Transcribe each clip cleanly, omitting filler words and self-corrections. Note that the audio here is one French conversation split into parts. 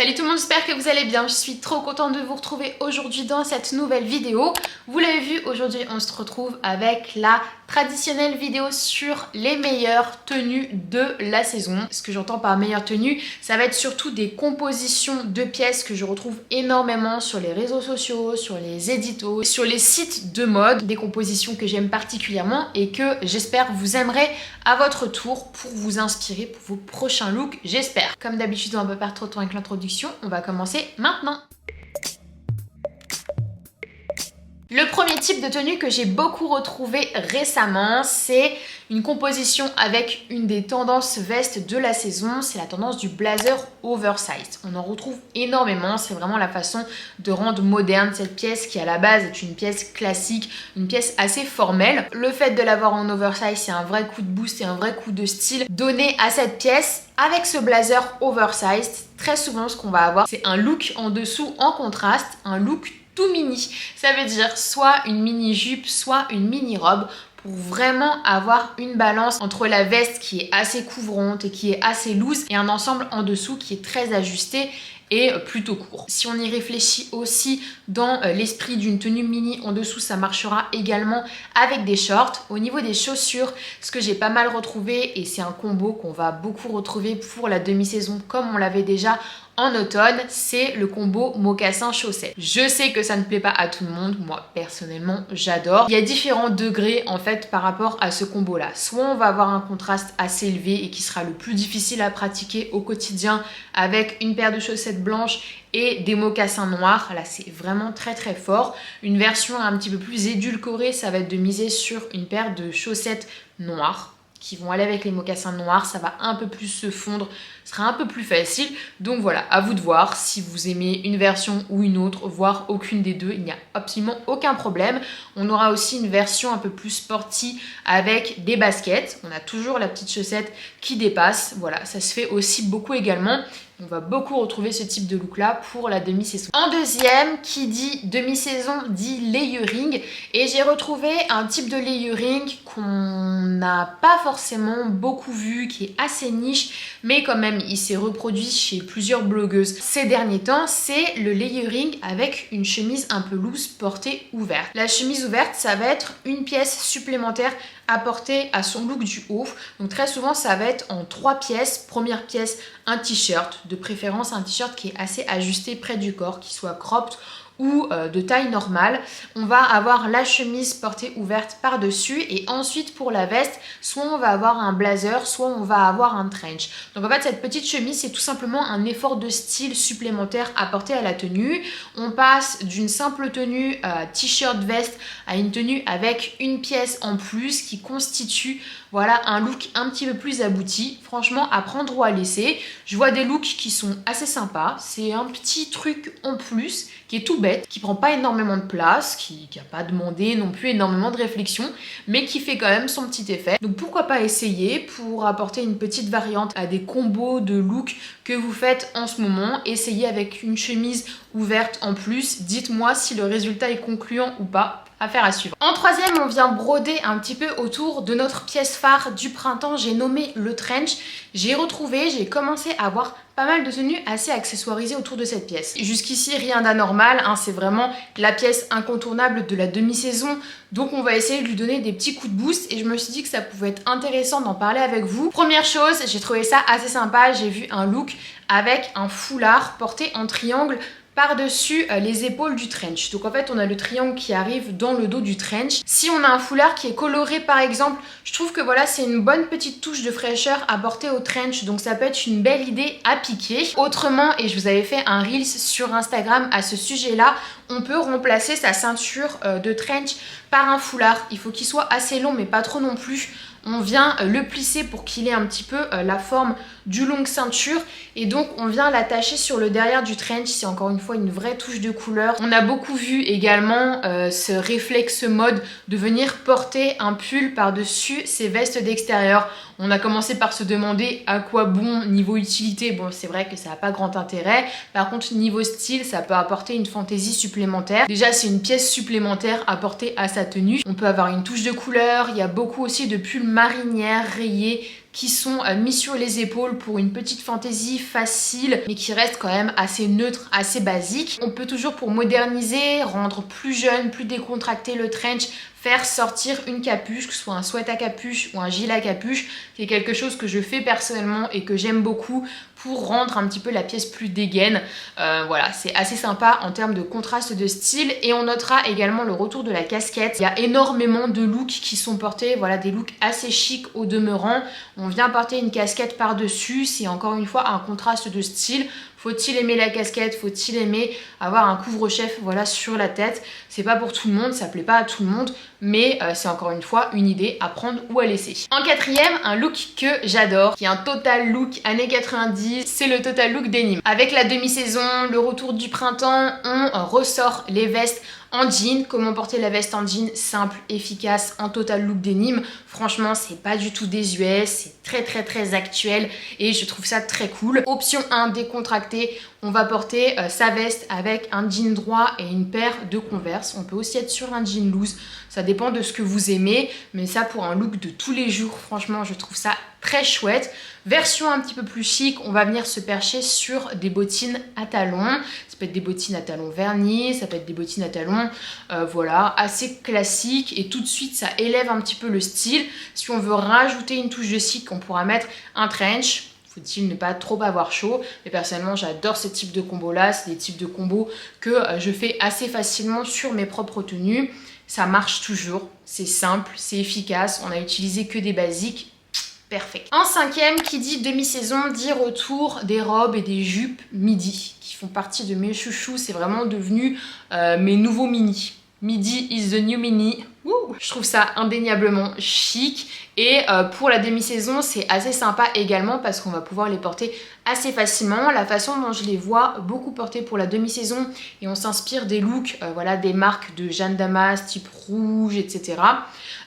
Salut tout le monde, j'espère que vous allez bien. Je suis trop contente de vous retrouver aujourd'hui dans cette nouvelle vidéo. Vous l'avez vu, aujourd'hui on se retrouve avec la traditionnelle vidéo sur les meilleures tenues de la saison. Ce que j'entends par meilleures tenues, ça va être surtout des compositions de pièces que je retrouve énormément sur les réseaux sociaux, sur les éditos, sur les sites de mode. Des compositions que j'aime particulièrement et que j'espère vous aimerez à votre tour pour vous inspirer pour vos prochains looks, j'espère. Comme d'habitude, on va pas perdre trop de temps avec l'introduction. On va commencer maintenant. Le premier type de tenue que j'ai beaucoup retrouvé récemment, c'est une composition avec une des tendances vestes de la saison, c'est la tendance du blazer oversized. On en retrouve énormément, c'est vraiment la façon de rendre moderne cette pièce qui à la base est une pièce classique, une pièce assez formelle. Le fait de l'avoir en oversize, c'est un vrai coup de boost et un vrai coup de style donné à cette pièce. Avec ce blazer oversized, très souvent ce qu'on va avoir, c'est un look en dessous en contraste, un look tout mini. Ça veut dire soit une mini jupe, soit une mini robe pour vraiment avoir une balance entre la veste qui est assez couvrante et qui est assez loose et un ensemble en dessous qui est très ajusté et plutôt court. Si on y réfléchit aussi dans l'esprit d'une tenue mini en dessous, ça marchera également avec des shorts. Au niveau des chaussures, ce que j'ai pas mal retrouvé, et c'est un combo qu'on va beaucoup retrouver pour la demi-saison comme on l'avait déjà en automne, c'est le combo mocassin-chaussettes. Je sais que ça ne plaît pas à tout le monde, moi personnellement j'adore. Il y a différents degrés en fait par rapport à ce combo là. Soit on va avoir un contraste assez élevé et qui sera le plus difficile à pratiquer au quotidien avec une paire de chaussettes blanches et des mocassins noirs, là c'est vraiment très fort. Une version un petit peu plus édulcorée, ça va être de miser sur une paire de chaussettes noires qui vont aller avec les mocassins noirs, ça va un peu plus se fondre, ce sera un peu plus facile. Donc voilà, à vous de voir si vous aimez une version ou une autre, voire aucune des deux, il n'y a absolument aucun problème. On aura aussi une version un peu plus sporty avec des baskets. On a toujours la petite chaussette qui dépasse, voilà, ça se fait aussi beaucoup également. On va beaucoup retrouver ce type de look là pour la demi-saison. En deuxième, qui dit demi-saison dit layering, et j'ai retrouvé un type de layering qu'on n'a pas forcément beaucoup vu, qui est assez niche, mais quand même il s'est reproduit chez plusieurs blogueuses ces derniers temps. C'est le layering avec une chemise un peu loose portée ouverte. La chemise ouverte, ça va être une pièce supplémentaire apportée à son look du haut. Donc très souvent ça va être en 3 pièces. Première pièce, un t-shirt, de préférence un t-shirt qui est assez ajusté près du corps, qui soit cropped ou de taille normale. On va avoir la chemise portée ouverte par-dessus et ensuite pour la veste, soit on va avoir un blazer, soit on va avoir un trench. Donc en fait cette petite chemise c'est tout simplement un effort de style supplémentaire apporté à la tenue. On passe d'une simple tenue t-shirt veste à une tenue avec une pièce en plus qui constitue voilà un look un petit peu plus abouti. Franchement à prendre ou à laisser. Je vois des looks qui sont assez sympas. C'est un petit truc en plus qui est tout bête, qui prend pas énormément de place, qui n'a pas demandé non plus énormément de réflexion, mais qui fait quand même son petit effet. Donc pourquoi pas essayer pour apporter une petite variante à des combos de looks que vous faites en ce moment. Essayez avec une chemise ouverte en plus. Dites-moi si le résultat est concluant ou pas. Affaire à suivre. En troisième, on vient broder un petit peu autour de notre pièce phare du printemps. J'ai nommé le trench. J'ai commencé à avoir pas mal de tenues assez accessoirisées autour de cette pièce. Jusqu'ici, rien d'anormal, hein, c'est vraiment la pièce incontournable de la demi-saison. Donc on va essayer de lui donner des petits coups de boost et je me suis dit que ça pouvait être intéressant d'en parler avec vous. Première chose, j'ai trouvé ça assez sympa. J'ai vu un look avec un foulard porté en triangle par-dessus les épaules du trench. Donc en fait on a le triangle qui arrive dans le dos du trench. Si on a un foulard qui est coloré par exemple, je trouve que voilà c'est une bonne petite touche de fraîcheur apportée au trench, donc ça peut être une belle idée à piquer. Autrement, et je vous avais fait un reels sur Instagram à ce sujet là, on peut remplacer sa ceinture de trench par un foulard. Il faut qu'il soit assez long mais pas trop non plus. On vient le plisser pour qu'il ait un petit peu la forme du longue ceinture et donc on vient l'attacher sur le derrière du trench. C'est encore une fois une vraie touche de couleur. On a beaucoup vu également ce réflexe mode de venir porter un pull par-dessus ses vestes d'extérieur. On a commencé par se demander à quoi bon niveau utilité. Bon, c'est vrai que ça n'a pas grand intérêt. Par contre, niveau style, ça peut apporter une fantaisie supplémentaire. Déjà, c'est une pièce supplémentaire apportée à sa tenue. On peut avoir une touche de couleur. Il y a beaucoup aussi de pulls marinières rayés qui sont mis sur les épaules pour une petite fantaisie facile, mais qui reste quand même assez neutre, assez basique. On peut toujours, pour moderniser, rendre plus jeune, plus décontracté le trench, faire sortir une capuche, que ce soit un sweat à capuche ou un gilet à capuche, qui est quelque chose que je fais personnellement et que j'aime beaucoup pour rendre un petit peu la pièce plus dégaine. Voilà, c'est assez sympa en termes de contraste de style. Et on notera également le retour de la casquette. Il y a énormément de looks qui sont portés, voilà, des looks assez chics au demeurant. On vient porter une casquette par-dessus, c'est encore une fois un contraste de style. Faut-il aimer la casquette? Faut-il aimer avoir un couvre-chef, voilà, sur la tête? C'est pas pour tout le monde, ça plaît pas à tout le monde, mais c'est encore une fois une idée à prendre ou à laisser. En quatrième, un look que j'adore, qui est un total look années 90, c'est le total look denim. Avec la demi-saison, le retour du printemps, on ressort les vestes en jean. Comment porter la veste en jean? Simple, efficace, en total look denim. Franchement, c'est pas du tout désuet, c'est très actuel et je trouve ça très cool. Option 1, décontracté. On va porter sa veste avec un jean droit et une paire de Converse. On peut aussi être sur un jean loose. Ça dépend de ce que vous aimez, mais ça pour un look de tous les jours, franchement, je trouve ça très chouette. Version un petit peu plus chic, on va venir se percher sur des bottines à talons. Ça peut être des bottines à talons vernis, ça peut être des bottines à talons, voilà, assez classiques. Et tout de suite, ça élève un petit peu le style. Si on veut rajouter une touche de chic, on pourra mettre un trench. Faut-il ne pas trop avoir chaud? Mais personnellement, j'adore ce type de combo-là. C'est des types de combos que je fais assez facilement sur mes propres tenues. Ça marche toujours, c'est simple, c'est efficace. On a utilisé que des basiques. Parfait. En cinquième, qui dit demi-saison, dit retour des robes et des jupes midi, qui font partie de mes chouchous. C'est vraiment devenu mes nouveaux mini. Midi is the new mini. Wouh, je trouve ça indéniablement chic. Et pour la demi-saison, c'est assez sympa également parce qu'on va pouvoir les porter assez facilement. La façon dont je les vois beaucoup portés pour la demi-saison, et on s'inspire des looks, voilà, des marques de Jeanne Damas, type rouge, etc.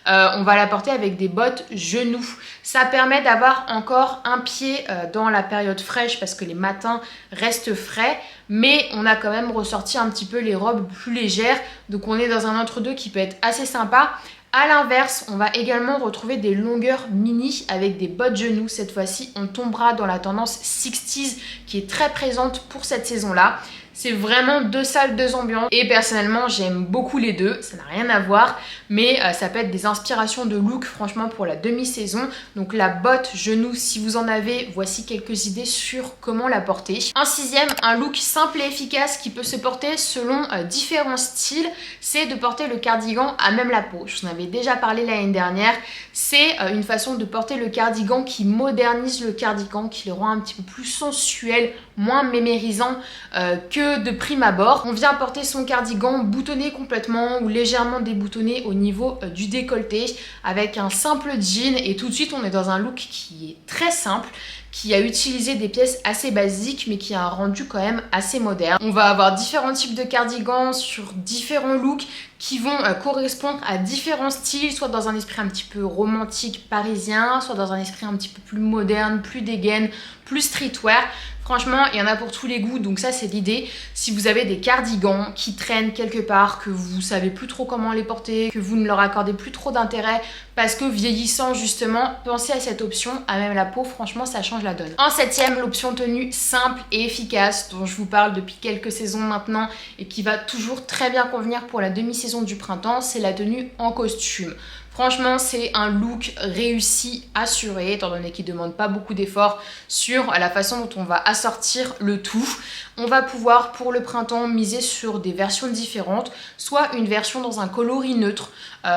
On va la porter avec des bottes genoux. Ça permet d'avoir encore un pied dans la période fraîche parce que les matins restent frais, mais on a quand même ressorti un petit peu les robes plus légères. Donc on est dans un entre-deux qui peut être assez sympa. A l'inverse, on va également retrouver des longueurs mini avec des bottes genoux. Cette fois-ci, on tombera dans la tendance 60s qui est très présente pour cette saison-là. C'est vraiment deux salles, deux ambiances. Et personnellement, j'aime beaucoup les deux. Ça n'a rien à voir. Mais ça peut être des inspirations de look, franchement, pour la demi-saison. Donc la botte genou, si vous en avez, voici quelques idées sur comment la porter. En sixième, un look simple et efficace qui peut se porter selon différents styles. C'est de porter le cardigan à même la peau. Je vous en avais déjà parlé l'année dernière. C'est une façon de porter le cardigan qui modernise le cardigan, qui le rend un petit peu plus sensuel, moins mémérisant que de prime abord. On vient porter son cardigan boutonné complètement ou légèrement déboutonné au niveau du décolleté avec un simple jean et tout de suite on est dans un look qui est très simple, qui a utilisé des pièces assez basiques mais qui a un rendu quand même assez moderne. On va avoir différents types de cardigans sur différents looks qui vont correspondre à différents styles, soit dans un esprit un petit peu romantique parisien, soit dans un esprit un petit peu plus moderne, plus dégaine, plus streetwear. Franchement, il y en a pour tous les goûts, donc ça c'est l'idée. Si vous avez des cardigans qui traînent quelque part, que vous savez plus trop comment les porter, que vous ne leur accordez plus trop d'intérêt parce que vieillissant justement, pensez à cette option à même la peau, franchement ça change la donne. En septième, l'option tenue simple et efficace dont je vous parle depuis quelques saisons maintenant et qui va toujours très bien convenir pour la demi-saison du printemps, c'est la tenue en costume. Franchement, c'est un look réussi, assuré, étant donné qu'il ne demande pas beaucoup d'efforts sur la façon dont on va assortir le tout. On va pouvoir, pour le printemps, miser sur des versions différentes, soit une version dans un coloris neutre.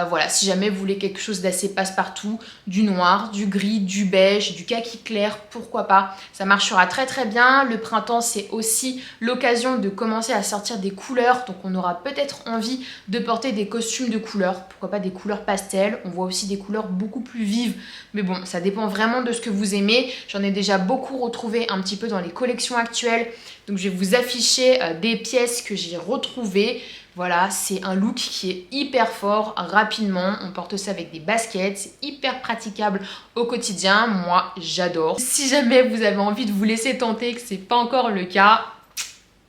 Voilà, si jamais vous voulez quelque chose d'assez passe-partout, du noir, du gris, du beige, du kaki clair, pourquoi pas. Ça marchera très très bien. Le printemps, c'est aussi l'occasion de commencer à sortir des couleurs, donc on aura peut-être envie de porter des costumes de couleurs, pourquoi pas des couleurs pastel. pastel. On voit aussi des couleurs beaucoup plus vives. Mais bon, ça dépend vraiment de ce que vous aimez. J'en ai déjà beaucoup retrouvé un petit peu dans les collections actuelles. Donc je vais vous afficher des pièces que j'ai retrouvées. Voilà, c'est un look qui est hyper fort, rapidement. On porte ça avec des baskets, c'est hyper praticable au quotidien. Moi, j'adore. Si jamais vous avez envie de vous laisser tenter, que c'est pas encore le cas,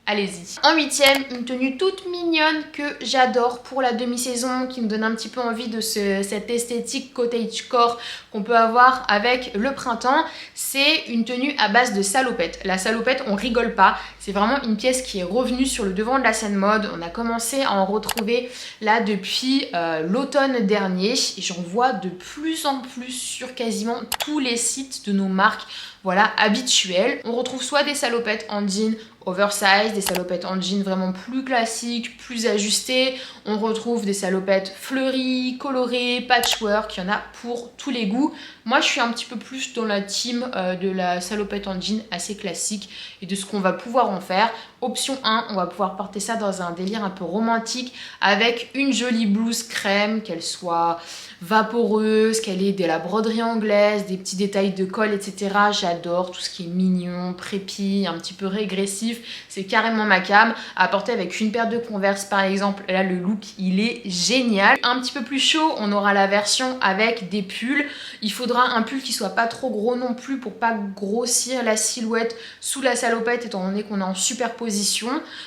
allez-y. En huitième, une tenue toute mignonne que j'adore pour la demi-saison, qui me donne un petit peu envie de cette esthétique cottagecore qu'on peut avoir avec le printemps. C'est une tenue à base de salopette. La salopette, on rigole pas. C'est vraiment une pièce qui est revenue sur le devant de la scène mode. On a commencé à en retrouver là depuis l'automne dernier. Et j'en vois de plus en plus sur quasiment tous les sites de nos marques, voilà, habituelles. On retrouve soit des salopettes en jean oversize, des salopettes en jean vraiment plus classiques, plus ajustées. On retrouve des salopettes fleuries, colorées, patchwork, il y en a pour tous les goûts. Moi, je suis un petit peu plus dans la team de la salopette en jean assez classique et de ce qu'on va pouvoir en faire. Option 1, on va pouvoir porter ça dans un délire un peu romantique avec une jolie blouse crème, qu'elle soit vaporeuse, qu'elle ait de la broderie anglaise, des petits détails de col, etc. J'adore tout ce qui est mignon, prépi, un petit peu régressif. C'est carrément ma came. À porter avec une paire de Converse par exemple, là le look il est génial. Un petit peu plus chaud, on aura la version avec des pulls. Il faudra un pull qui soit pas trop gros non plus pour pas grossir la silhouette sous la salopette étant donné qu'on est en superposition.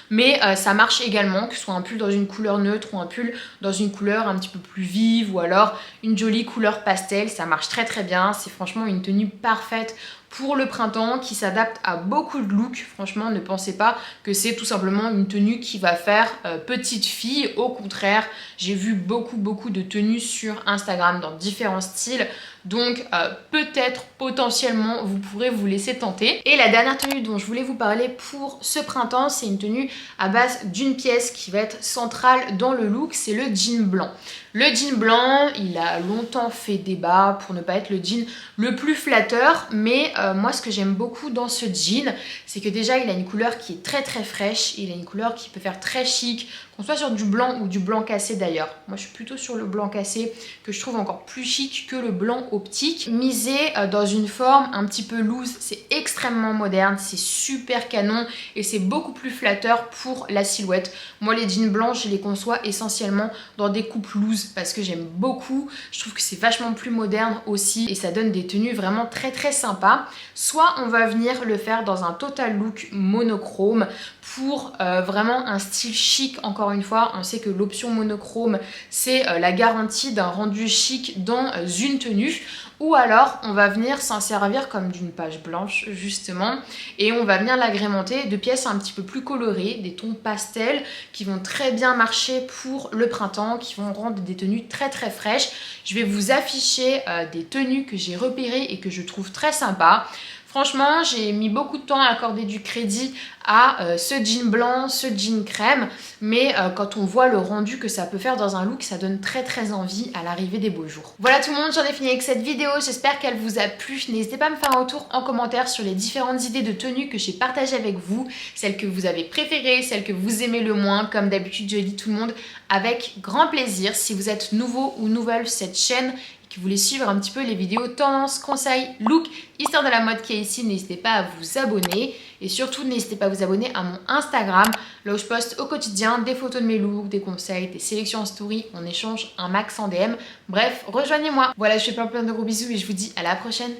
Mais ça marche également, que ce soit un pull dans une couleur neutre ou un pull dans une couleur un petit peu plus vive ou alors une jolie couleur pastel, ça marche très très bien. C'est franchement une tenue parfaite pour le printemps qui s'adapte à beaucoup de looks. Franchement, ne pensez pas que c'est tout simplement une tenue qui va faire petite fille. Au contraire, j'ai vu beaucoup de tenues sur Instagram dans différents styles. Donc peut-être, potentiellement, vous pourrez vous laisser tenter. Et la dernière tenue dont je voulais vous parler pour ce printemps, c'est une tenue à base d'une pièce qui va être centrale dans le look, c'est le jean blanc. Le jean blanc, il a longtemps fait débat pour ne pas être le jean le plus flatteur, mais moi ce que j'aime beaucoup dans ce jean, c'est que déjà il a une couleur qui est très fraîche, il a une couleur qui peut faire très chic, qu'on soit sur du blanc ou du blanc cassé d'ailleurs. Moi je suis plutôt sur le blanc cassé que je trouve encore plus chic que le blanc optique. Misé dans une forme un petit peu loose, c'est extrêmement moderne, c'est super canon et c'est beaucoup plus flatteur pour la silhouette. Moi les jeans blancs je les conçois essentiellement dans des coupes loose parce que j'aime beaucoup, je trouve que c'est vachement plus moderne aussi et ça donne des tenues vraiment très sympas. Soit on va venir le faire dans un total look monochrome pour vraiment un style chic. Encore une fois, on sait que l'option monochrome c'est la garantie d'un rendu chic dans une tenue. Ou alors on va venir s'en servir comme d'une page blanche justement et on va venir l'agrémenter de pièces un petit peu plus colorées, des tons pastels qui vont très bien marcher pour le printemps, qui vont rendre des tenues très fraîches. Je vais vous afficher des tenues que j'ai repérées et que je trouve très sympas. Franchement, j'ai mis beaucoup de temps à accorder du crédit à ce jean blanc, ce jean crème, mais quand on voit le rendu que ça peut faire dans un look, ça donne très envie à l'arrivée des beaux jours. Voilà tout le monde, j'en ai fini avec cette vidéo, j'espère qu'elle vous a plu. N'hésitez pas à me faire un retour en commentaire sur les différentes idées de tenues que j'ai partagées avec vous, celles que vous avez préférées, celles que vous aimez le moins. Comme d'habitude, je dis tout le monde avec grand plaisir. Si vous êtes nouveau ou nouvelle sur cette chaîne, que vous voulez suivre un petit peu les vidéos tendances, conseils, look, histoire de la mode qui est ici, n'hésitez pas à vous abonner. Et surtout, n'hésitez pas à vous abonner à mon Instagram, là où je poste au quotidien des photos de mes looks, des conseils, des sélections en story, on échange un max en DM. Bref, rejoignez-moi. Voilà, je fais plein de gros bisous et je vous dis à la prochaine.